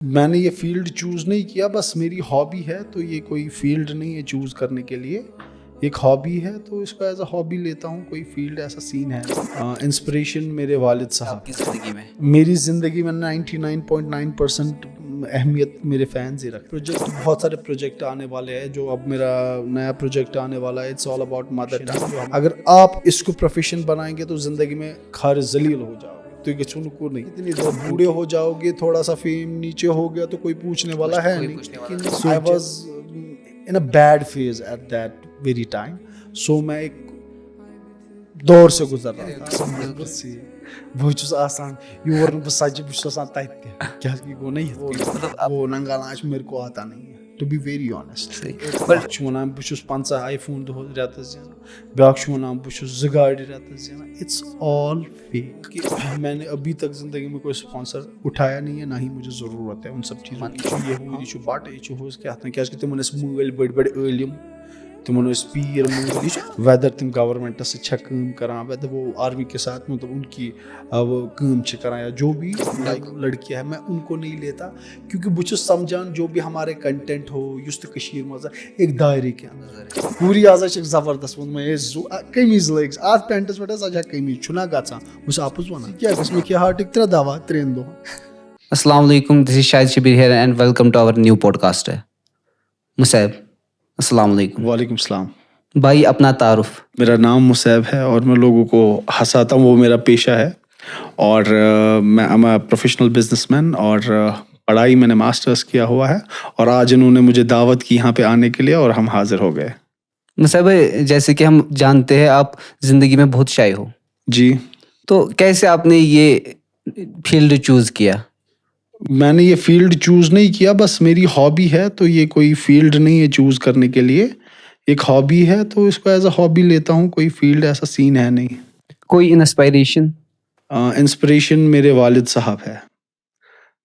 मैंने ये field choose नहीं किया, बस मेरी हॉबी है, तो ये कोई फ़ील्ड नहीं है चूज़ करने के लिए। एक हॉबी है तो इसको एज़ अ हॉबी लेता हूँ, कोई फ़ील्ड ऐसा सीन है नहीं। इंस्पिरेशन मेरे वालिद साहब। आपकी ज़िंदगी में? मेरी ज़िंदगी में 99.9% अहमियत मेरे फैन्स ही रखते। प्रोजेक्ट बहुत सारे प्रोजेक्ट आने वाले हैं, जो अब मेरा नया प्रोजेक्ट आने वाला है, it's all about mother tongue. अगर आप इसको प्रोफेशन बनाएंगे तो ज़िंदगी में खार जलील हो जाओगे, तो ये चुनको नहीं। इतनी देर बूढ़े हो जाओगे, थोड़ा सा फेम नीचे हो गया तो कोई पूछने वाला है नहीं। I was in a bad phase at that very time. So मैं एक दौर से गुजर रहा था। बहुत चुस आसान योर बस सच बस आसान तत्ते क्या कि गो नहीं वो नंगालाच मेरे को आता नहीं है, to be very honest. But वनान बस 50 आईफोन दो रेतस जाना, ब्याक वनान बस 2 गाड़ी रेतस जाना। It's all fake. मैंने अभी तक जिंदगी में कोई स्पॉन्सर उठाया नहीं है, ना ही मुझे ज़रूरत है उन सब चीज़ों की। ये बट ये हो क्या तिमन मूल बड़े बड़े इलम, तिमन पीर मूल, वेदर तिम गवर्नमेंट से करान, वेदर वो आर्मी के साथ मतलब उनकी वो काम करान, या जो भी लाइक लड़कियां है, मैं उनको नहीं लेता, क्योंकि बह समझान जो भी हमारे कंटेंट हो युस मज एक दायरे के अंदर पूरी आज जबरदस्त वो कमीज लग अत पेंटस पे सजा कमीज छुना गचान बस आपुज वन क्या मे क्या हार्टिक 3 दवा 3 दो। अस्सलाम वालेकुम, this is Shahid Shabir here and welcome to our new podcast. Musaib, अस्सलाम वालेकुम। वालेकुम सलाम। भाई, अपना तारुफ। मेरा नाम मुसैब है और मैं लोगों को हंसाता हूँ, वो मेरा पेशा है। और मैं I am a professional businessman, और पढ़ाई मैंने मास्टर्स किया हुआ है, और आज इन्होंने मुझे दावत की यहाँ पे आने के लिए और हम हाजिर हो गए। मुसैब भाई, जैसे कि हम जानते हैं आप ज़िंदगी में बहुत शाय हो, जी। तो कैसे आपने ये फील्ड चूज़ किया? मैंने ये फील्ड चूज़ नहीं किया, बस मेरी हॉबी है, तो ये कोई फील्ड नहीं है चूज़ करने के लिए। एक हॉबी है तो इसको एज अ हॉबी लेता हूँ, कोई फील्ड ऐसा सीन है नहीं। कोई इंस्पायरेशन? इंस्पिरेशन मेरे वालिद साहब है।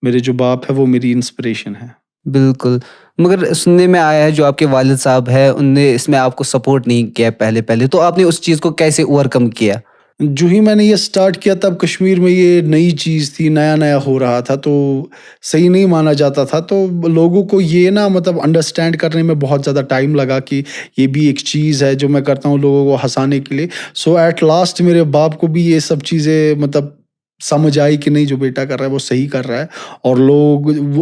मेरे जो बाप है वो मेरी इंस्पिरेशन है। बिल्कुल, मगर सुनने में आया है जो आपके वालिद साहब हैं उनने इसमें आपको सपोर्ट नहीं किया पहले, तो आपने उस चीज़ को कैसे ओवरकम किया? जो ही मैंने ये स्टार्ट किया तब कश्मीर में ये नई चीज़ थी, नया हो रहा था, तो सही नहीं माना जाता था, तो लोगों को ये ना मतलब अंडरस्टैंड करने में बहुत ज़्यादा टाइम लगा कि ये भी एक चीज़ है जो मैं करता हूँ लोगों को हंसाने के लिए। सो एट लास्ट मेरे बाप को भी ये सब चीज़ें मतलब समझ आई कि नहीं, जो बेटा कर रहा है वो सही कर रहा है। और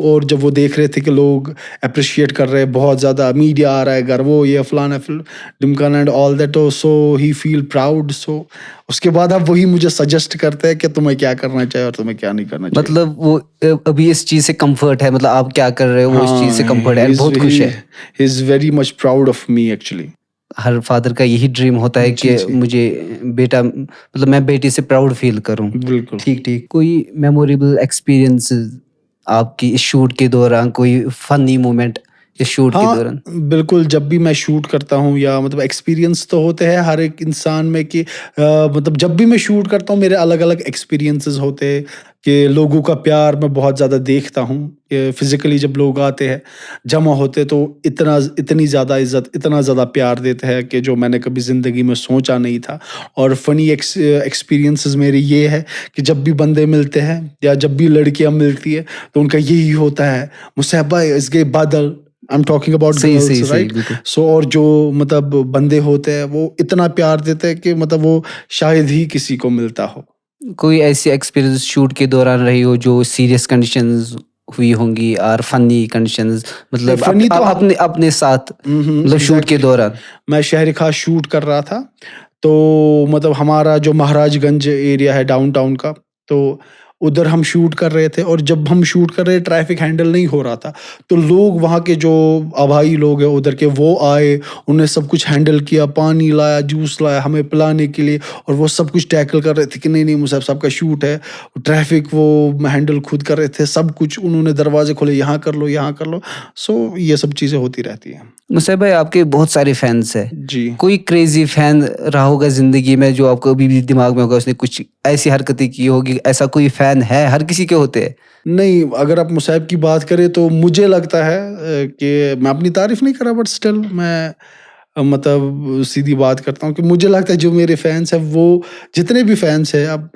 और जब वो देख रहे थे कि लोग अप्रिशिएट कर रहे हैं, बहुत ज़्यादा मीडिया आ रहा है घर, वो ये फलाना डिमकाना and all that, so he feel proud. So उसके बाद अब वही मुझे सजेस्ट करते हैं कि तुम्हें क्या करना चाहिए और तुम्हें क्या नहीं करना चाहिए। मतलब वो अभी इस चीज़ से कंफर्ट है, मतलब आप क्या कर रहे हो वो इस चीज़ से कंफर्ट है, बहुत खुश है। He is very much proud of me actually. Her father का यही ड्रीम होता है कि मुझे बेटा, मतलब मैं बेटी से प्राउड फील करूं। बिल्कुल। ठीक। कोई मेमोरेबल एक्सपीरियंस आपकी इस शूट के दौरान, कोई फनी मोमेंट इस शूट के दौरान? बिल्कुल, जब भी मैं शूट करता हूँ या मतलब एक्सपीरियंस तो होते हैं हर एक इंसान में कि मतलब जब भी मैं शूट करता हूँ मेरे अलग अलग एक्सपीरियंसेस होते हैं, कि लोगों का प्यार मैं बहुत ज़्यादा देखता हूँ। फिज़िकली जब लोग आते हैं, जमा होते, तो इतनी ज़्यादा इज़्ज़त, इतना ज़्यादा प्यार देते हैं कि जो मैंने कभी ज़िंदगी में सोचा नहीं था। और फ़नी एक्सपीरियंसेस मेरे ये है कि जब भी बंदे मिलते हैं या जब भी लड़कियाँ मिलती है, तो उनका यही होता है, मुसैब भाई इसके बादल, I am talking about girls, right? So और जो मतलब बंदे होते हैं वो इतना प्यार देते हैं कि मतलब वो शायद ही किसी को मिलता हो। कोई ऐसी एक्सपीरियंस शूट के दौरान रही हो जो सीरियस कंडीशंस हुई होंगी और फनी कंडीशंस, मतलब फनी तो अपने साथ, मतलब शूट के दौरान? मैं शहर खास शूट कर रहा था, तो मतलब हमारा जो महाराजगंज एरिया है डाउनटाउन का, तो उधर हम शूट कर रहे थे, और जब हम शूट कर रहे ट्रैफिक हैंडल नहीं हो रहा था, तो लोग वहाँ के जो आभाई लोग हैं उधर के, वो आए, उन्हें सब कुछ हैंडल किया, पानी लाया, जूस लाया हमें पिलाने के लिए, और वो सब कुछ टैकल कर रहे थे कि नहीं मुसैब साहब का शूट है, ट्रैफिक वो हैंडल खुद कर रहे थे, सब कुछ उन्होंने दरवाजे खोले, यहाँ कर लो यहाँ कर लो। सो ये सब चीज़ें होती रहती हैं। मुसैब भाई, आपके बहुत सारे फैंस हैं, जी। कोई क्रेजी फैन रहा होगा जिंदगी में जो आपको अभी भी दिमाग में होगा, उसने कुछ ऐसी हरकतें की होगी, ऐसा कोई फैन है? हर किसी के होते हैं। नहीं, अगर आप मुसैब की बात करें तो मुझे लगता है कि मैं अपनी तारीफ नहीं कर रहा, बट स्टिल मैं मतलब सीधी बात करता हूँ कि मुझे लगता है जो मेरे फैंस हैं, वो जितने भी फैंस हैं अब,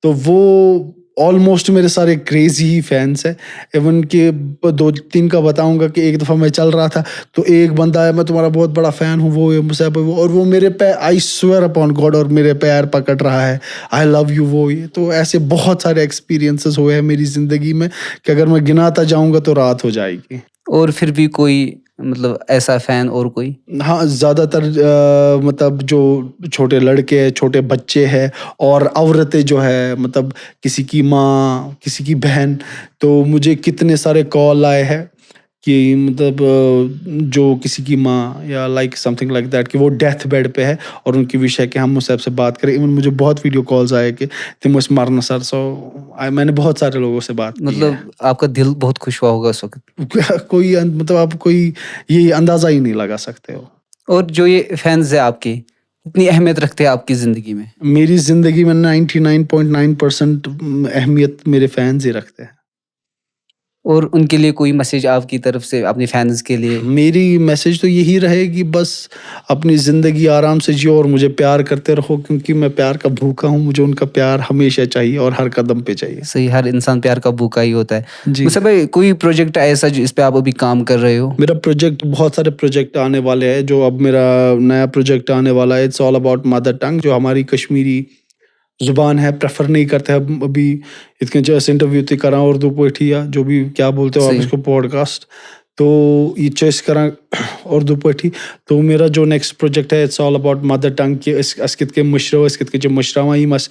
तो वो ऑलमोस्ट मेरे सारे क्रेजी ही फैंस हैं। इवन कि 2-3 का बताऊंगा कि एक दफ़ा मैं चल रहा था तो एक बंदा है, मैं तुम्हारा बहुत बड़ा फ़ैन हूँ, वो मुझसे वो, और वो मेरे पे आई स्वेयर अपॉन गॉड और मेरे पैर पकड़ रहा है, आई लव यू, वो ये। तो ऐसे बहुत सारे एक्सपीरियंसेस हुए हैं मेरी ज़िंदगी में कि अगर मैं गिनाता जाऊंगा तो रात हो जाएगी। और फिर भी कोई मतलब ऐसा फैन और कोई? हाँ, ज़्यादातर मतलब जो छोटे लड़के हैं, छोटे बच्चे हैं और औरतें जो है, मतलब किसी की माँ, किसी की बहन, तो मुझे कितने सारे कॉल आए हैं कि मतलब जो किसी की माँ या लाइक समथिंग लाइक दैट कि वो डेथ बेड पे है और उनकी विश है कि हम उससे आपसे बात करें। इवन मुझे बहुत वीडियो कॉल्स आए कि तुम उस मरना सर। सो मैंने बहुत सारे लोगों से बात की है। मतलब आपका दिल बहुत खुश हुआ होगा उस वक़्त। कोई मतलब आप कोई ये अंदाज़ा ही नहीं लगा सकते हो। और जो ये फैन्स हैं आपके, कितनी अहमियत रखते हैं आपकी ज़िंदगी में? मेरी ज़िंदगी में 99.9% अहमियत मेरे फैंस ही रखते हैं। और उनके लिए कोई मैसेज आपकी तरफ से अपने फैन्स के लिए? मेरी मैसेज तो यही रहेगी, बस अपनी ज़िंदगी आराम से जियो और मुझे प्यार करते रहो, क्योंकि मैं प्यार का भूखा हूँ। मुझे उनका प्यार हमेशा चाहिए और हर कदम पे चाहिए। सही, हर इंसान प्यार का भूखा ही होता है। जी। मुझसे भाई कोई प्रोजेक्ट ऐसा जिस पे आप अभी काम कर रहे हो? मेरा प्रोजेक्ट, बहुत सारे प्रोजेक्ट आने वाले हैं। जो अब मेरा नया प्रोजेक्ट आने वाला है, it's all about mother tongue, जो हमारी कश्मीरी ज़ुबान है। प्रेफर नहीं करते हम अभी इतने जैसे इंटरव्यू तक करा उर्दू पोइट्री या जो भी क्या बोलते हो आप सही। इसको, पॉडकास्ट, तो ये चॉइस करा उर्दू पोइट्री। तो मेरा जो नेक्स्ट प्रोजेक्ट है, it's all about mother tongue कि अस कित के मुशरो, अस कित के मुशरावा यम अस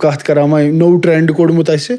कथ करान, वह नौ ट्रेंड कोड़मुत असे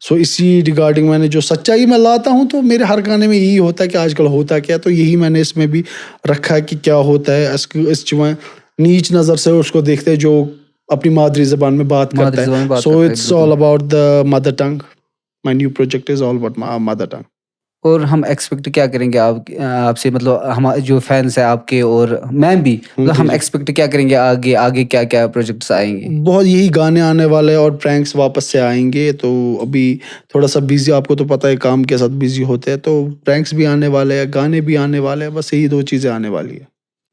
सो इसी रिगार्डिंग मैंने जो सच्चाई मैं लाता हूँ, तो मेरे हर गाने में यही होता है कि आजकल होता क्या, तो यही मैंने इसमें भी रखा है कि क्या होता है। नीच नज़र से उसको देखते हैं जो अपनी मादरी ज़बान में बात करता मादरी ज़बान में है। बात सो करता है, इट्स बिल्कुल। All about the mother tongue. My new project is all about mother tongue. और हम एक्सपेक्ट क्या करेंगे आपसे, मतलब हम जो फैन्स हैं आपके और मैं भी, मतलब जी हम जी, एक्सपेक्ट क्या करेंगे आगे आगे क्या क्या प्रोजेक्ट्स आएंगे? बहुत यही गाने आने वाले हैं और प्रैंक्स वापस से आएंगे। तो अभी थोड़ा सा बिजी, आपको तो पता है काम के साथ बिजी होते हैं, तो प्रैंक्स भी आने वाले हैं, गाने भी आने वाले हैं, बस यही 2 चीज़ें आने वाली है।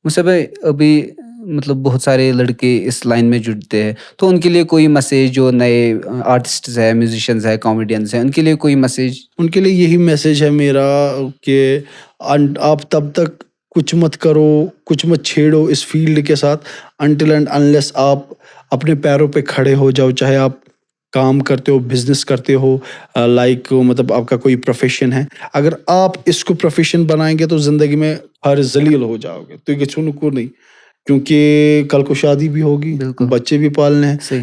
मुझसे भाई अभी मतलब बहुत सारे लड़के इस लाइन में जुड़ते हैं, तो उनके लिए कोई मैसेज, जो नए आर्टिस्ट्स हैं, म्यूजिशियंस हैं, कॉमेडियंस हैं, उनके लिए कोई मैसेज? उनके लिए यही मैसेज है मेरा कि आप तब तक कुछ मत करो, कुछ मत छेड़ो इस फील्ड के साथ, अनटिल एंड अनलेस आप अपने पैरों पे खड़े हो जाओ। चाहे आप काम करते हो, बिजनेस करते हो, लाइक मतलब आपका कोई प्रोफेशन है, अगर आप इसको प्रोफेशन बनाएंगे तो ज़िंदगी में हर जलील हो जाओगे। तो ये छुनको नहीं, क्योंकि कल को शादी भी होगी, बिल्कुल। बच्चे भी पालने हैं, सही।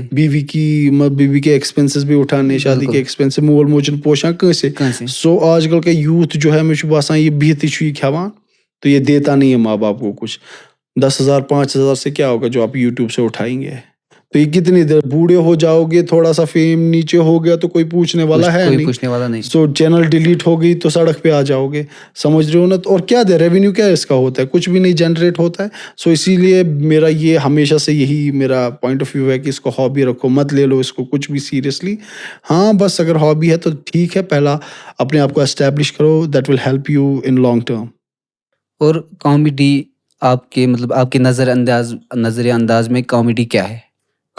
बीवी के एक्सपेंसेस भी उठाने, शादी के बिल्कुल। एक्सपेंसेस, मोल मोचन पोषा कैसे। कहाँ से? सो आजकल का यूथ जो है, मुझे बासान ये बिहत ही खवान, तो ये देता नहीं है माँ बाप को कुछ। 10,000 5,000 से क्या होगा जो आप यूट्यूब से उठाएंगे। तो ये कितनी देर बूढ़े हो जाओगे, थोड़ा सा फेम नीचे हो गया तो कोई पूछने वाला है कोई नहीं। पूछने वाला नहीं। सो चैनल डिलीट हो गई तो सड़क पे आ जाओगे, समझ रहे हो ना। तो और क्या दे रेवेन्यू, क्या इसका होता है, कुछ भी नहीं जनरेट होता है। सो इसीलिए मेरा ये हमेशा से यही मेरा पॉइंट ऑफ व्यू है कि इसको हॉबी रखो, मत ले लो इसको कुछ भी सीरियसली। हाँ, बस अगर हॉबी है तो ठीक है, पहला अपने आप को एस्टेब्लिश करो, that will help you in long term. और कॉमेडी आपके मतलब आपके नजरिया अंदाज में कॉमेडी क्या है?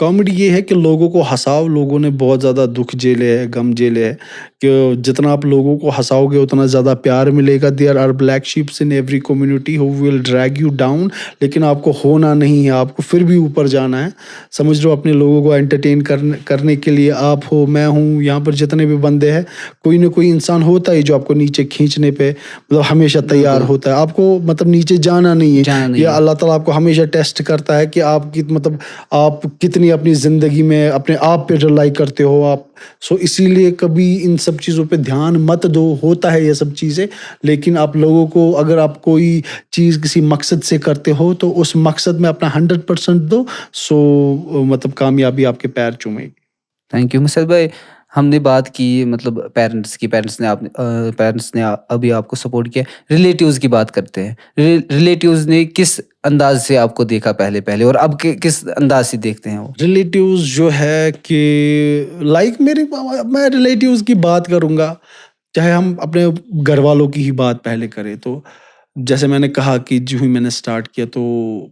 कॉमेडी ये है कि लोगों को हँसाओ। लोगों ने बहुत ज़्यादा दुख झेले हैं, गम झेले हैं, कि जितना आप लोगों को हँसाओगे उतना ज़्यादा प्यार मिलेगा। There are black sheeps in every community who will drag you down, लेकिन आपको होना नहीं है, आपको फिर भी ऊपर जाना है। समझ लो, अपने लोगों को एंटरटेन करने के लिए आप हो, मैं हूँ, यहाँ पर जितने भी बंदे हैं, कोई ना कोई इंसान होता है जो आपको नीचे खींचने पे मतलब हमेशा तैयार बिल्कुल। होता है। आपको मतलब नीचे जाना नहीं है। जाना नहीं ये है। अल्लाह ताला आपको हमेशा टेस्ट करता है कि आपकी मतलब आप कितनी अपनी ज़िंदगी में अपने आप पे रिलाई करते हो आप। सो इसीलिए कभी इन सब चीज़ों पे ध्यान मत दो। होता है ये सब चीज़ें, लेकिन आप लोगों को, अगर आप कोई चीज़ किसी मकसद से करते हो तो उस मकसद में अपना 100% दो। सो मतलब कामयाबी आपके पैर चूमेगी। थैंक यू मुसैद भाई। हमने बात की मतलब पेरेंट्स की, पेरेंट्स ने अभी आपको सपोर्ट किया। रिलेटिव्स की बात करते हैं। रिलेटिव्स ने किस अंदाज से आपको देखा पहले पहले, और अब किस अंदाज से देखते हैं वो? रिलेटिव्स जो है कि लाइक मेरे, मैं रिलेटिव्स की बात करूँगा, चाहे हम अपने घर वालों की ही बात पहले करें, तो जैसे मैंने कहा कि जो ही मैंने स्टार्ट किया तो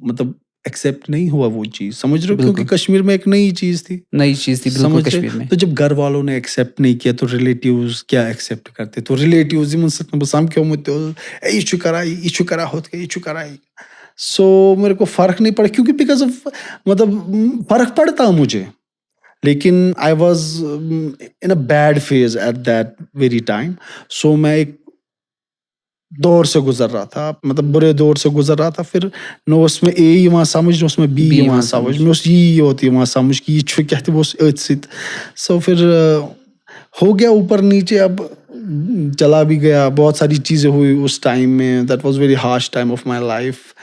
मतलब एक्सेप्ट नहीं हुआ वो चीज़, समझ रहे हो? क्योंकि बिल्कुल। कश्मीर में एक नई चीज़ थी, नई चीज़ थी बिल्कुल समझ रहे? कश्मीर में। तो जब घर वालों ने एक्सेप्ट नहीं किया तो रिलेटिव्स क्या एक्सेप्ट करते? तो रिलेटिव्स यमन सत बह समख्योमुत ए यह करा होत के यह करा सो मेरे को फ़र्क नहीं पड़ा क्योंकि बिकॉज़ ऑफ मतलब फ़र्क पड़ता मुझे। लेकिन I was in a bad phase at that very time. So मैं एक दौर से गुज़र रहा था, मतलब बुरे दौर से गुज़र रहा था। फिर न उसमें ए यिवान समझ, न उसमें बी बी यिवान यिवान समझ, समझ। में उस यी योत यिवान समझ कि यह छु क्या वो अथ सित। सो फिर हो गया ऊपर नीचे, अब चला भी गया। बहुत सारी चीज़ें हुई उस टाइम में, that was very harsh time of my life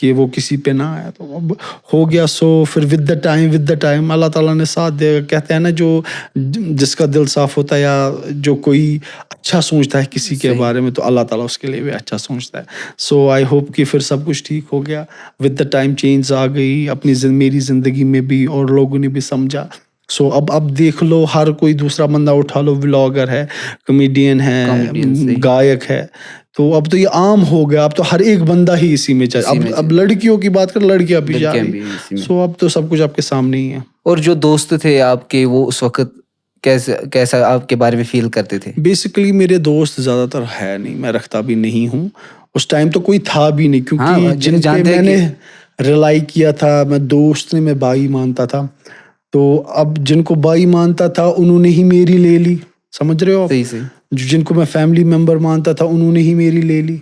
कि वो किसी पे ना आया, तो अब हो गया। सो फिर विद द टाइम अल्लाह ताला ने साथ दिया। कहते हैं ना, जो जिसका दिल साफ होता है या जो कोई अच्छा सोचता है किसी के सही। बारे में, तो अल्लाह ताला उसके लिए भी अच्छा सोचता है। सो आई होप कि फिर सब कुछ ठीक हो गया। विद द टाइम चेंज आ गई मेरी ज़िंदगी में भी, और लोगों ने भी समझा। सो अब देख लो, हर कोई दूसरा बंदा उठा लो, व्लॉगर है, कॉमेडियन है, कॉमेडियन सही। गायक है। तो अब तो ये आम हो गया, अब तो हर एक बंदा ही इसी में चल। इसी में अब चल लड़कियों की बात कर, लड़कियां भी जा लड़कियाँ रही। भी इसी में। सो अब तो सब कुछ आपके सामने ही है। और जो दोस्त थे आपके वो उस वक़्त कैसा आपके बारे में फ़ील करते थे? बेसिकली मेरे दोस्त ज़्यादातर है नहीं, मैं रखता भी नहीं हूँ। उस टाइम तो कोई था भी नहीं, क्योंकि हाँ, जिन पे जानते हैं मैंने कि रिलाई किया था, मैं दोस्त नहीं, मैं भाई मानता था। तो अब जिनको भाई मानता था उन्होंने ही मेरी ले ली, समझ रहे हो आप? सही, सही। जिनको मैं फैमिली मेंबर मानता था उन्होंने ही मेरी ले ली।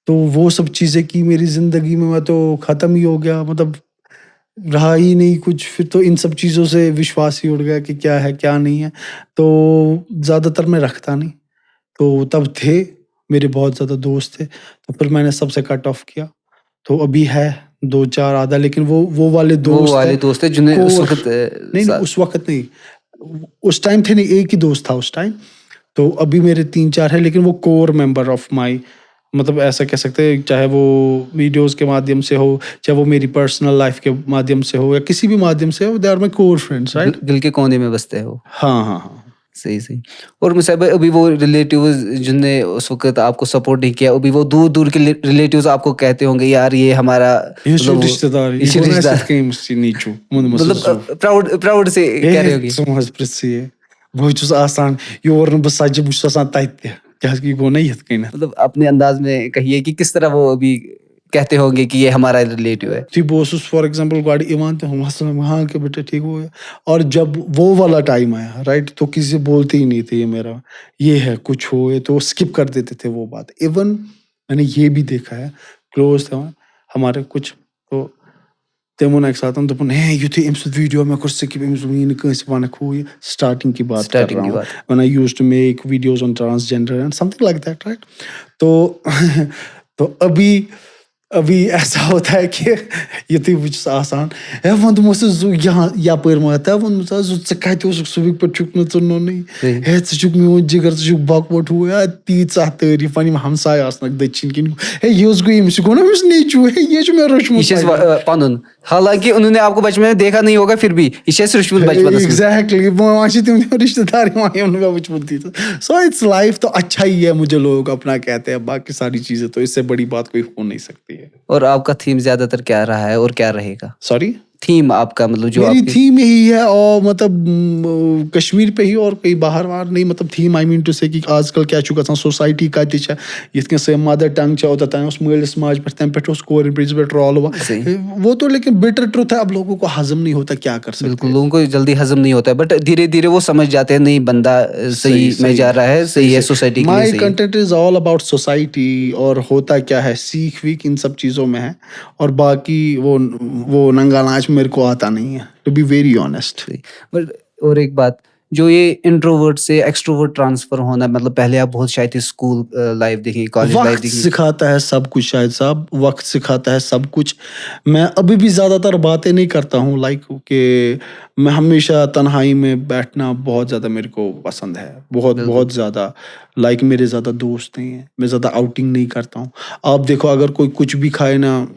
तो वो सब चीज़ें की मेरी ज़िंदगी में, मैं तो ख़त्म ही हो गया, मतलब रहा ही नहीं कुछ। फिर तो इन सब चीज़ों से विश्वास ही उड़ गया कि क्या है क्या नहीं है। तो ज़्यादातर मैं रखता नहीं। तो तब थे मेरे बहुत ज़्यादा दोस्त थे, तो फिर मैंने सबसे कट ऑफ किया। तो अभी है 2-4 आधा, लेकिन वो वाले वो दोस्त है वाले दोस्त थे जिन्हें उस कोर। वक़्त नहीं, नहीं, सा उस वक़्त नहीं, उस टाइम थे नहीं, एक ही दोस्त था उस टाइम। तो अभी मेरे 3-4 हैं, लेकिन वो कोर मेंबर ऑफ माई, मतलब ऐसा कह सकते हैं, चाहे वो वीडियोज़ के माध्यम से हो, चाहे वो मेरी पर्सनल लाइफ़ के माध्यम से हो, या किसी भी माध्यम से हो, they are my core friends, right? दिल के कोने में बसते हैं वो। हाँ, हाँ, हाँ। सही, सही। और मुसाहिब भाई अभी वो रिलेटिव्स जिनने उस वक़्त आपको सपोर्ट नहीं किया, अभी वो दूर-दूर के रिलेटिव्स आपको कहते होंगे यार ये हमारा ये मतलब वो रिश्तेदार, ये ये रिश्तेदार ऐसे नीचू मुन मतलब मसू प्राउड से कह रहे होंगे। च प्रिय बह छुस आसान योर न बह सज्ज बह आसान तत क्या गो ना यथ कन मतलब अपने अंदाज में कहिए कि किस तरह वो अभी कहते होंगे कि ये हमारा रिलेटिव है। थी बह फॉर एग्जाम्पल गाड़ी इवान तो हम हाँ के बेटे ठीक हो गया। और जब वो वाला टाइम आया, राइट, तो किसी से बोलते ही नहीं थे ये मेरा ये है कुछ हो, ये तो स्किप कर देते थे वो बात। इवन मैंने ये भी देखा है, क्लोज था हमारे कुछ, तो तमोन एक साथ दोपन हे युथु अम वीडियो मे कर स्किप अमिस वन हु ये स्टार्टिंग की बात कर स्टार्टिंग रहा की हूँ, बात। When I used to make videos on transgender and something like that, right? तो तो अभी ऐसा होता है कि युथु बस आसान हे वो मुझसे यहाँ यपर मत वो कत सुबह पे चुक नुन सही। हे चुक मोन जिगर चुक बकवट हुआ तीच तारीफ वन हमसाय आसन दक्षिण किन हे ये गो ना नेचू हे ये मे रोचमुत पनुन हालांकि उन्होंने आपको बचपन में देखा नहीं होगा फिर भी इसे सुष्मित बचपन में एग्जैक्टली तम रिश्तेदार वचमुत सो इट्स लाइफ। तो अच्छा ही है, मुझे लोग अपना कहते हैं, बाकी सारी चीजें तो इससे बड़ी बात कोई हो नहीं सकती है। और आपका थीम ज्यादातर क्या रहा है और क्या रहेगा? सॉरी, थीम आपका मतलब जो मेरी आपकी थीम यही है, और मतलब कश्मीर पे ही, और कहीं बाहर वार नहीं। मतलब थीम आई मीन टू से कि आजकल क्या चुका सोसाइटी कत ये मदर टंग ओतन मलिस माज पे तम पे कोर पे ट्रॉल हुआ सही। वो तो, लेकिन बिटर ट्रुथ है, अब लोगों को हजम नहीं होता, क्या कर सकते बिल्कुल हैं। लोगों को जल्दी हजम नहीं होता है बट धीरे धीरे वो समझ जाते हैं नहीं बंदा सही में जा रहा है, सही है, सोसाइटी के लिए माई सही है। Content is all about society, और होता क्या है, सीख वीख इन सब चीज़ों में है, और बाकी वो नंगा नाच मेरे को आता नहीं है, टू बी वेरी ऑनेस्ट। सही। बट और एक बात, जो ये इंट्रोवर्ट से एक्सट्रोवर्ट ट्रांसफर होना, मतलब पहले आप बहुत शायद स्कूल लाइफ देखी, कॉलेज लाइफ वक्त देखी। सिखाता है सब कुछ, शायद साहब, वक्त सिखाता है सब कुछ। मैं अभी भी ज़्यादातर बातें नहीं करता हूँ, लाइक कि मैं हमेशा तन्हाई में बैठना बहुत ज़्यादा मेरे को पसंद है, बहुत बिल्कुल। बहुत ज़्यादा। लाइक मेरे ज़्यादा दोस्त नहीं हैं, मैं ज़्यादा आउटिंग नहीं करता हूँ। आप देखो, अगर कोई कुछ भी खाए ना,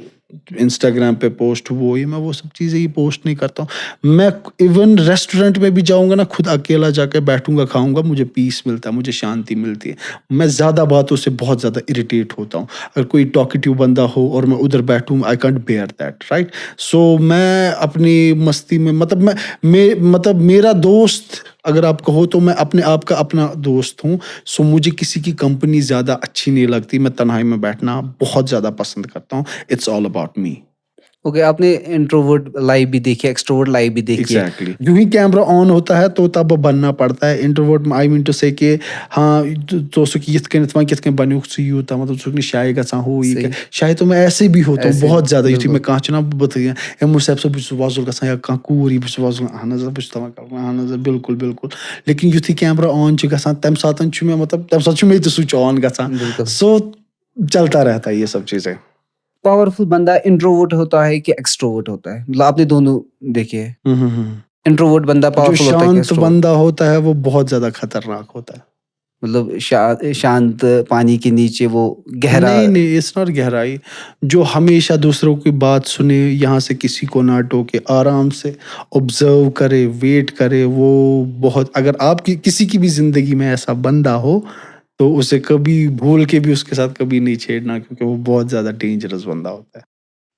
इंस्टाग्राम पे पोस्ट वो ये मैं वो सब चीज़ें ही पोस्ट नहीं करता हूँ। मैं इवन रेस्टोरेंट में भी जाऊँगा ना, खुद अकेला जाके बैठूँगा खाऊँगा, मुझे पीस मिलता है, मुझे शांति मिलती है। मैं ज़्यादा बातों से बहुत ज़्यादा इरिटेट होता हूँ। अगर कोई टॉकेटिव बंदा हो और मैं उधर बैठूँ, I can't bear that, right? So मैं अपनी मस्ती में मतलब मेरा दोस्त अगर आप कहो तो मैं अपने आप का अपना दोस्त हूँ। सो मुझे किसी की कंपनी ज़्यादा अच्छी नहीं लगती। मैं तन्हाई में बैठना बहुत ज़्यादा पसंद करता हूँ। It's all about me. Okay, आपने इंट्रोवर्ट लाइफ भी देखी है, एक्सट्रोवर्ट लाइफ भी देखी है। एग्जैक्टली जो ही कैमरा ऑन होता है तो तब बनना पड़ता है इंट्रोवर्ट। आई मीन टू से कि हाँ तो सो कि कित बनो यूता मतलब सो शाये गसा हो ये शायद तो मैं ऐसे भी होता हूँ ऐसे बहुत ज़्यादा युथी बिल्कुल। मैं कहाँ चुना बत मुझसे वजुल गसा या कहाँ कूर वजुल अहन बिल्कुल बिल्कुल। लेकिन युथी कैमरा ऑन गसान तम सात मैं मतलब तम सात मे स्विच ऑन गसान। बिल्कुल। सो चलता रहता है ये सब चीज़ें। पावरफुल बंदा इंट्रोवर्ट होता है कि एक्सट्रोवर्ट होता है? मतलब आपने दोनों देखे हैं। हम्म। इंट्रोवर्ट बंदा जो पावरफुल होता है कि शांत एक्सट्रोवर्ट? बंदा होता है वो बहुत ज्यादा खतरनाक होता है। मतलब शांत पानी के नीचे वो गहरा। नहीं इट्स नॉट गहराई। जो हमेशा दूसरों की बात सुने, यहाँ से किसी को ना टोके, आराम से ऑब्जर्व करे, वेट करे, वो बहुत अगर आपकी किसी की भी जिंदगी में ऐसा बंदा हो तो उसे कभी भूल के भी उसके साथ कभी नहीं छेड़ना, क्योंकि वो बहुत ज्यादा डेंजरस बंदा होता है।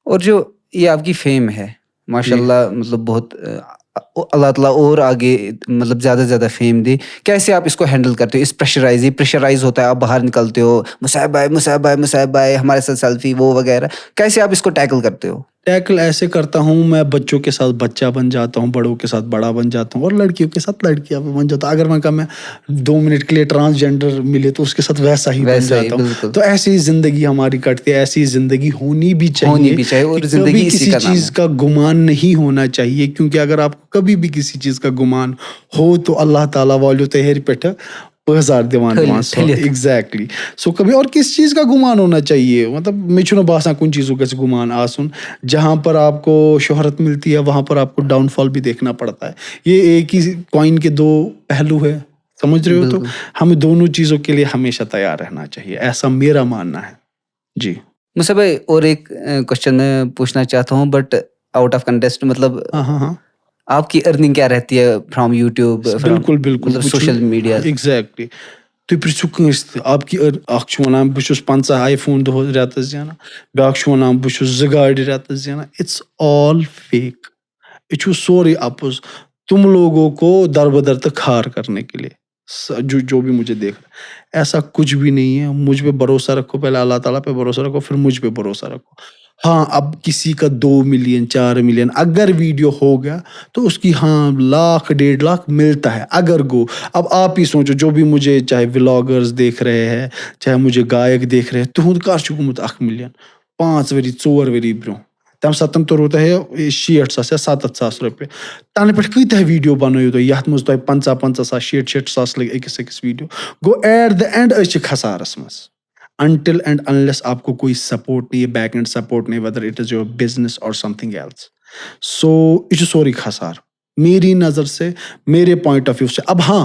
और जो ये आपकी फेम है जी। माशाल्लाह, मतलब बहुत अल्लाह ताला और आगे मतलब ज़्यादा से ज़्यादा फेम दे। कैसे आप इसको हैंडल करते हो? इस प्रेशराइज होता है, आप बाहर निकलते हो, मुसाहिब भाई हमारे साथ सेल्फी वो वगैरह, कैसे आप इसको टैकल करते हो? टैकल ऐसे करता हूँ, मैं बच्चों के साथ बच्चा बन जाता हूँ, बड़ों के साथ बड़ा बन जाता हूँ और लड़कियों के साथ लड़कियाँ बन जाता हूँ। अगर मैं 2 मिनट के लिए ट्रांसजेंडर मिले तो उसके साथ वैसा ही बन वैसा ही जाता हूँ। बिल्कुल तो ऐसी ही जिंदगी हमारी कटती है, ऐसी ही जिंदगी होनी भी होनी चाहिए भी चाहिए, कि और कभी जिंदगी इसी किसी का नाम चीज़ है। का गुमान नहीं होना चाहिए, क्योंकि अगर आपको कभी भी किसी चीज़ का गुमान हो तो अल्लाह ताला वालों तेहरी पेठ 1000 दीवान एग्जैक्टली। सो कभी और किस चीज़ का गुमान होना चाहिए, मतलब मे बासा कुछ चीज़ों का गुमान आसुन। जहाँ पर आपको शोहरत मिलती है वहाँ पर आपको डाउनफॉल भी देखना पड़ता है। ये एक ही कॉइन के दो पहलू है, समझ रहे हो? तो बिल्कुल। हमें दोनों चीज़ों के लिए हमेशा तैयार रहना चाहिए, ऐसा मेरा मानना है। जी मुझे भाई और एक क्वेश्चन मैं पूछना चाहता हूँ, बट आउट ऑफ कंटेस्ट, मतलब हाँ हाँ हाँ आपकी अर्निंग क्या रहती है फ्रॉम यूट्यूब, फ्रॉम बिल्कुल बिल्कुल मतलब सोशल मीडिया? एग्जैक्टली। तुम पृछो कंस आपकी वन बहुत 50 आईफोन दो रेतस जाना, ब्याक वन बहुत 2 गाड़ी रेतस जाना। It's all fake. ये सोरे अपोज तुम लोगों को दरबदर तक खार करने के लिए। जो भी मुझे देख रहा है, ऐसा कुछ भी नहीं है। मुझ पे भरोसा रखो, पहले अल्लाह ताला पे भरोसा रखो, फिर मुझ पे भरोसा रखो। हाँ अब किसी का 2 मिलियन 4 मिलियन अगर वीडियो हो गया तो उसकी हाँ 1 लाख 1.5 लाख मिलता है अगर गो। अब आप ही सोचो, जो भी मुझे चाहे व्लॉगर्स देख रहे हैं, चाहे मुझे गायक देख रहे हैं, तुहद कर 1 मिलियन 5 वरी 4 वरी ब्रो तम सतन तो रोता है 60,000 या 7,000 रुपये। तन पे कह वीडियो बनोयो तुम ये मज 50,000 60,000 लगे अकिस वीडियो गो। एट द एंड खसारस मज until and unless आपको कोई सपोर्ट नहीं है, बैक एंड सपोर्ट नहीं, whether it is your business or something else. So ये सोरी खसार मेरी नज़र से, मेरे पॉइंट ऑफ व्यू से। अब हाँ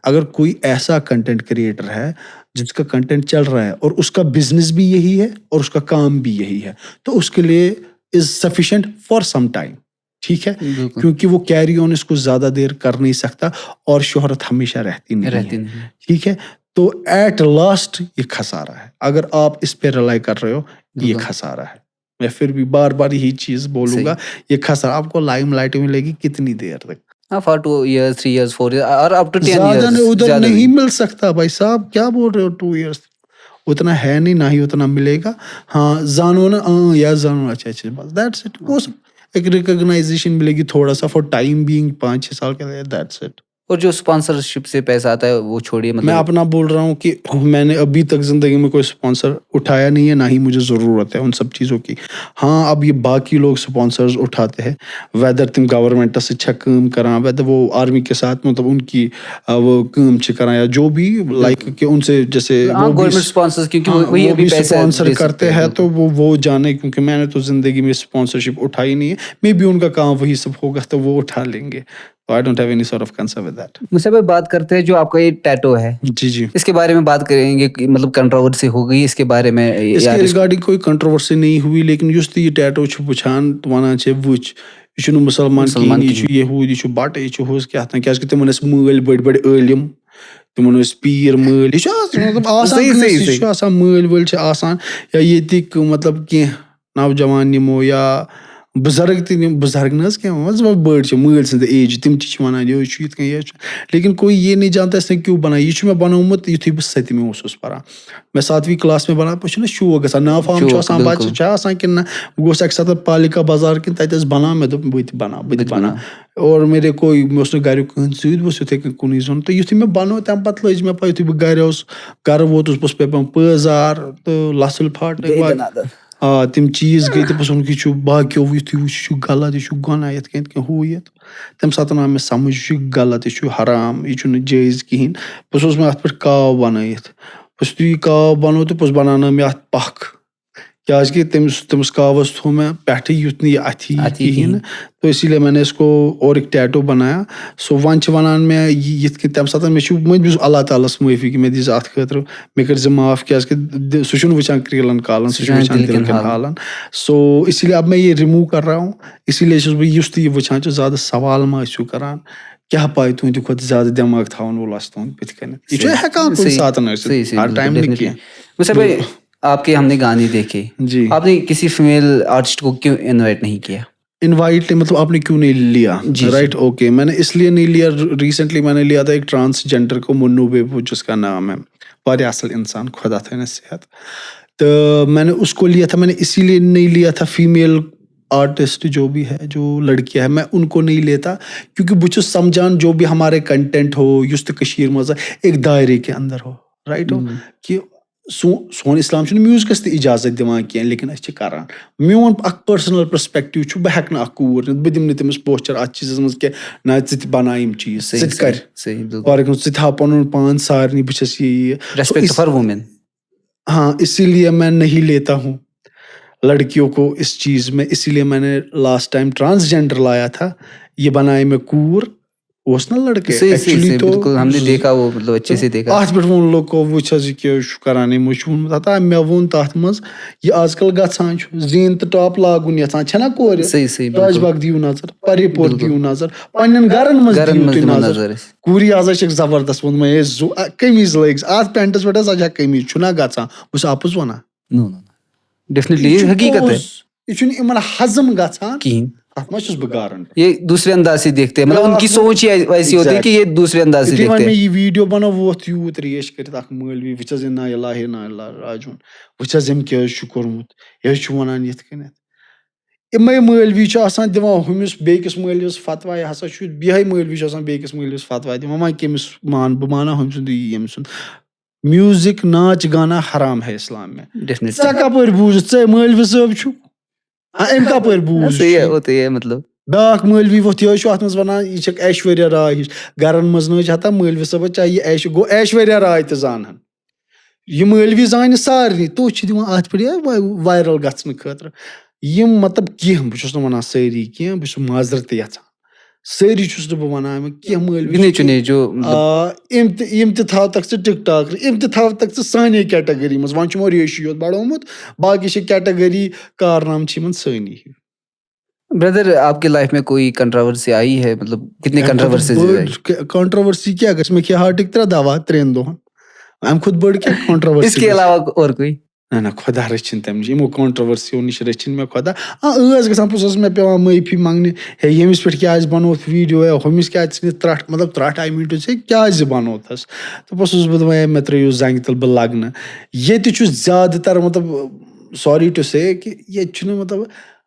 अगर कोई ऐसा कंटेंट क्रिएटर है जिसका कंटेंट चल रहा है और उसका बिजनेस भी यही है और उसका काम भी यही है, तो उसके लिए is sufficient for some time, ठीक है? बिल्कुल। क्योंकि वो कैरी ऑन इसको ज्यादा देर कर नहीं सकता और शोहरत हमेशा रहती नहीं रहती है, नहीं है। ठीक है? तो एट लास्ट ये खसारा है। अगर आप इस पे रिलाई कर रहे हो, ये बिल्कुल खसारा है। मैं फिर भी बार बार यही चीज बोलूंगा, ये खसारा। आपको लाइमलाइट मिलेगी कितनी देर तक? हाँ, फॉर 2 इयर्स 3 इयर्स 4 इयर्स और अप टू 10 ज्यादा इयर्स, उधर ज्यादा नहीं भी। मिल सकता भाई साहब, क्या बोल रहे हो? 2 इयर्स उतना है नहीं, ना ही उतना मिलेगा। हाँ जानो ना, या जानो, अच्छा अच्छा बस दैट्स इट। वो एक रिकॉग्नाइजेशन मिलेगी थोड़ा सा फॉर टाइम बीइंग 5-6 साल के लिए, दैट्स इट। और जो स्पॉन्सरशिप से पैसा आता है वो छोड़िए, मैं मतलब अपना बोल रहा हूँ कि मैंने अभी तक ज़िंदगी में कोई स्पॉन्सर उठाया नहीं है, ना ही मुझे ज़रूरत है उन सब चीज़ों की। हाँ अब ये बाकी लोग स्पॉन्सर्स उठाते हैं, वेदर तुम गवर्नमेंट से अच्छा काम करा, वेदर वो आर्मी के साथ मतलब उनकी वो काम करा, या जो भी लाइक कि उनसे जैसे हाँ, वो भी गवर्नमेंट स्पॉन्सर्स, क्योंकि हाँ वही वो अभी भी पैसा स्पॉन्सर दे सकते करते हैं। हैं, तो बिल्कुल। वो जाने, क्योंकि मैंने तो ज़िंदगी में स्पॉन्सरशिप उठाई नहीं है। मे बी उनका काम वही सब होगा तो वो उठा लेंगे। So I don't have any sort of concern with that. मुझसे भाई बात करते हैं जो आपका ये टैटू है, जी जी, इसके बारे में बात करेंगे कि मतलब कंट्रोवर्सी हो गई इसके बारे में इसके यार रिगार्डिंग कोई कंट्रोवर्सी नहीं हुई, लेकिन युस ये टैटू छु वुचान वनान छे वुच यह छु मुसलमान मुसलमान कहीं, यह यहूद, यह बट, यह हुस क्या क्या तिमन मल बड़ बड़ इलम, तिमन पीर मल, सही, सही, सही। यह मल वल आसान, या येतिक मतलब कह नौजवान निमो या बुजुर्ग बुजुर्ग न बड़ मल सद एज तम वन ये, लेकिन कोई ये नहीं जानता इसने क्यों बनाया। यह मे बनोमुत युथुई बह 7वीं ओसुस परान, मैं 7वीं क्लास में बना पे शौक गसान ना फाम बच्चे कि ना गोस अक साथ पालिका बाजार कि तत बना मे दोप बह बना और मेरे कोई मे घर कहन सत बस यूथे कुन जोन तो युथुई मैं बनो तम पत लज मे पे युथुई बह घर वोतुस बस पे पजार तो लसल फट तम चीज गई तो बस यह बाकियों युथुई वह गलत, यह गुना ये हू ये तम सात आव मे समझ यह गलत, यह हराम, यह जायज़ कहें। बस मे अत पे काव बनायित, बस यह काव बनो तो बस बनाना मे अत पख क्या तमस कावस थो मैं पे युथ नहीं अथी कहें, तो इसीलिए मैंने इसको और एक टैटू बनाया। सो वन वनान मे ये तम सात मे अल्लाह ताला माफी कि मे दी अत खतर मे कर माफ क्या सह वुचान क्रिलन कालन, सह वुचान दिल कन हालन। सो इसीलिए अब मैं ये रिमूव कर रहा हूँ, इसीलिए बह युस तुम वुचान ज़्यादा सवाल मा करान क्या पाए तुंद खुद ज्यादा दिमाग थवन वोल तुंद बुथ कन यह हेकान कुन सात हर टाइम न कह। आपके हमने गाने देखे जी, आपने किसी फीमेल आर्टिस्ट को क्यों इनवाइट नहीं किया? इनवाइट मतलब आपने क्यों नहीं लिया? राइट, ओके, मैंने इसलिए नहीं लिया, रिसेंटली मैंने लिया था एक ट्रांसजेंडर को, मुन्नू बेबू जिसका नाम है, वारिया असल इंसान, खुदा था सेहत, तो मैंने उसको लिया था। मैंने इसीलिए नहीं लिया था फीमेल आर्टिस्ट जो भी है, जो लड़कियां है, मैं उनको नहीं लेता क्योंकि बह समझान जो भी हमारे कंटेंट हो युस कशीर मज एक दायरे के अंदर हो, राइट हो कि सोन इस्लाम म्यूजिकस तह इजाजत दिवान कह, लेकिन अस करान मोन पर्सनल पर्सपेक्टिव बह हेक कूर बह दिम तमिस पोस्चर अत चीज़ मज कह ना बना यम चीज कर फॉर एग्जाम्पल था पन पान सारनी बस ये रेस्पेक्ट फॉर वुमेन। हाँ, इसीलिए मैं नहीं लेता हूँ लड़कियों को इस चीज में, इसीलिए मैंने लास्ट टाइम ट्रांसजेंडर लाया था, ये बनाए में कूर ओस ना लड़के एक्चुअली, तो बिल्कुल हमने देखा वो मतलब अच्छे से देखा अत पे वो लोग को वो करान मुझे मे वो तथ मज ये आजकल गसान जीन तो टॉप लागुन यहां छना कोर राजबाग दियो नजर, परिपोर दियो नजर, पन्न गरन मज दियो नजर, कूरी आज जबरदस्त वो मैं कमीज लग अत पेंटस पे सजा कमीज छुना गसान बस आपुस वना डेफिनेटली ये हकीकत है, यह इन हजम गसान कहीं ये दूसरे अंदाज से देखते हैं, मतलब उनकी सोच ही वैसी होती है कि ये दूसरे अंदाज से देखते हैं। ये वीडियो बनो वो यूत रेश कर मौलवी वह ना राजून वह क्या कोर्मुत यह वनान ये इमे मौलवी दिवान हुमिस बेकिस मौलविस फतवा, यह हसा बिहे मौलवी बेकिस मौलविस फतवा दिवान वह कमिस मान बह माना हम सुंद यम सुंद म्यूजिक नाच गाना हराम है इस्लाम में। कपर बूझ मौलवी साहब छु अम कपर बूझ मतलब बाक मौलवी वो अत मज वन यह ऐश्वर्या राय हिश गरन मज हता मौलवी साहब चाहे यह गो ऐश्वर्या राय तो जानन यह मौलवी जान सारे तो अत पे वायरल गन खतर यम मतलब कह बह वन सारी कह बह माजरत यहां सारी बह वन कह मौलवी जो इम थाव तक टिकटॉक इम थाव तक सानी कैटेगरी मज वन रेशियो बढ़ोमुत बाकी कैटेगरी कारनाम सानी। ब्रदर आपके लाइफ में कोई कंट्रोवर्सी आई है, मतलब कितनी कंट्रोवर्सी क्या मे क्या हार्टिक 3 दवा 3 दोहन अम खुद बड़ क्या कंट्रोवर्सी इसके अलावा और कोई ना खुदा रचिन तम यमो कंट्रोवर्सी नश रचिन मे खुदा गस मे पे माफी मांगने हे यमिस पे क्या बनोत वीडियो है हमिस क्या त्रट मतलब 3 आई मीन टू से क्या बनोथस तो बस बह मे त्रो जंग तल बह लगन ये ज्यादातर मतलब सॉरी टू से कि ये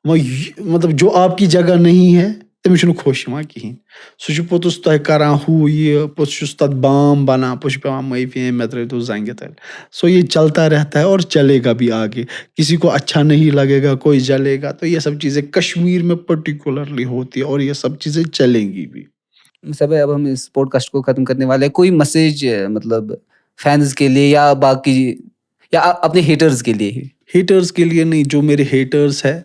मतलब जो आपकी जगह नहीं है तमिस खुश कहें सह पोतुस तह कर हू ये पोतुस तथ बाम बना पे माफी मे त्रो जंग तल। सो ये चलता रहता है और चलेगा भी आगे, किसी को अच्छा नहीं लगेगा कोई जलेगा, तो ये सब चीज़ें कश्मीर में पर्टिकुलरली होती है और ये सब चीज़ें चलेंगी भी। सब अब हम इस पॉडकास्ट को खत्म करने वाले हैं, कोई मैसेज मतलब फैंस के लिए या बाकी या अपने हेटर्स के लिए? हेटर्स के लिए नहीं, जो मेरे हेटर्स है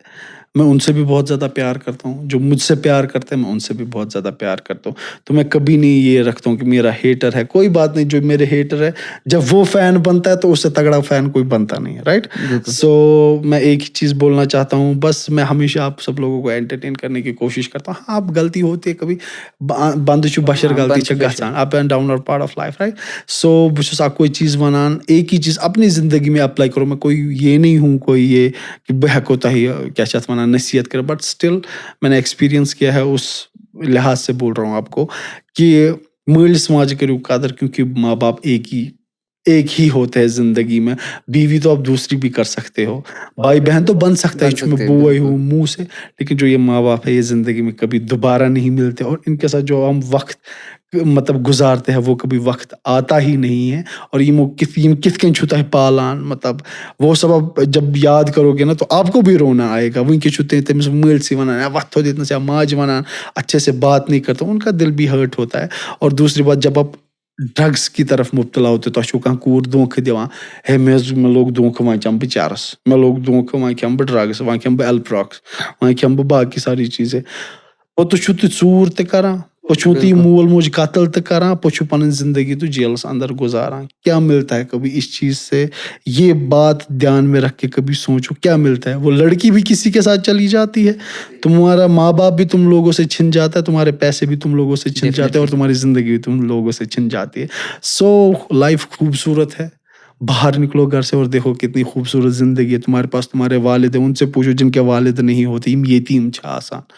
मैं उनसे भी बहुत ज़्यादा प्यार करता हूँ, जो मुझसे प्यार करते हैं मैं उनसे भी बहुत ज़्यादा प्यार करता हूँ। तो मैं कभी नहीं ये रखता हूँ कि मेरा हेटर है, कोई बात नहीं, जो मेरे हेटर है जब वो फ़ैन बनता है तो उससे तगड़ा फ़ैन कोई बनता नहीं है, राइट? बिल्कुल। सो मैं एक ही चीज़ बोलना चाहता हूँ, बस मैं हमेशा आप सब लोगों को एंटरटेन करने की कोशिश करता हूँ। हाँ, आप गलती होती है कभी, बंद छ बशर हाँ, गलती बंद छ छ बशर। गसान, up and down are part of life, right? So बह छुस कोई चीज़ वनान, एक ही चीज़ अपनी ज़िंदगी में अप्लाई करो। मैं कोई ये नहीं हूँ कोई ये कि बह हेको तोहे क्या छ अथ वनान नसीहत कर, बट स्टिल मैंने एक्सपीरियंस किया है, उस लिहाज से बोल रहा हूँ आपको कि मालिस माजि करियो कदर, क्योंकि माँ बाप एक ही होते हैं ज़िंदगी में। बीवी तो आप दूसरी भी कर सकते हो, भाई-बहन तो बन सकता है, बन जो मैं सकते हैं, बोए बिल्कुल। हूँ मुँह से, लेकिन जो ये माँ-बाप है ये ज़िंदगी में कभी दोबारा नहीं मिलते, और इनके साथ जो हम वक़्त मतलब गुज़ारते हैं वो कभी वक़्त आता ही नहीं है। और यिमो किथ कन छु तोहे पालान, मतलब वो सब आप जब याद करोगे ना तो आपको भी रोना आएगा। वुनके छु तमिस मलसी वनान या वथ थो दितनस या माज वनान, अच्छे से बात नहीं करता, उनका दिल भी हर्ट होता है। और दूसरी बात, जब आप ड्रग्स की तरफ मुब्तला होते तो अशु कहाँ कूर धोखे दिवान, हे मैं लोग धोखे वहाँ चम बेचारस, मैं लोग धोखे वहाँ खम बह ड्रग्स, वहाँ खम बह एल्प्रॉक्स, वहाँ खम बह बाकी सारी चीज़ें। पतु छु तु चूर ते करान, पछु ती बिल्कुल। मोल मोज कत्ल ते करान, पछु पन जिंदगी तो जेलस अंदर गुजारान। क्या मिलता है कभी इस चीज से? ये बात ध्यान में रख के कभी सोचो, क्या मिलता है? वो लड़की भी किसी के साथ चली जाती है, तुम्हारा माँ बाप भी तुम लोगों से छिन जाता है, तुम्हारे पैसे भी तुम लोगों से छिन जाते हैं, और डेफिनिटली। तुम्हारी जिंदगी भी तुम लोगों से छिन जाती है। सो लाइफ खूबसूरत है, बाहर निकलो घर से और देखो कितनी खूबसूरत जिंदगी है। तुम्हारे पास तुम्हारे वालिद हैं, उनसे पूछो जिनके वालिद नहीं होते, यम यतीम छ आसान,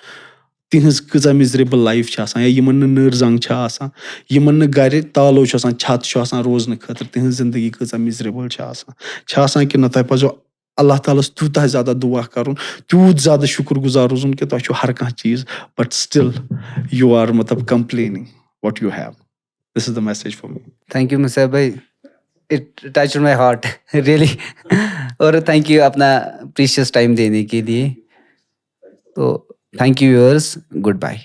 तिहंज कजा मिजरेबल लाइफ छ आसान, या यमन न नर जंग छ आसान, यमन न घर तालो छ आसान, छत छ आसान रोजन खतर, तिहंज जिंदगी कजा मिजरेबल छ आसान कि न तोह पजो अल्लाह तालस तूता ज्यादा दुआ करुन, तूत ज्यादा शुक्रगुजार रोजन कि तोह छु हर कह चीज, बट स्टिल यू आर मतलब complaining what you have. This is the message for me. Thank you Musaib भाई, it touched my heart really. और थैंक यू अपना प्रीशियस टाइम देने के लिए। तो thank you viewers, good bye.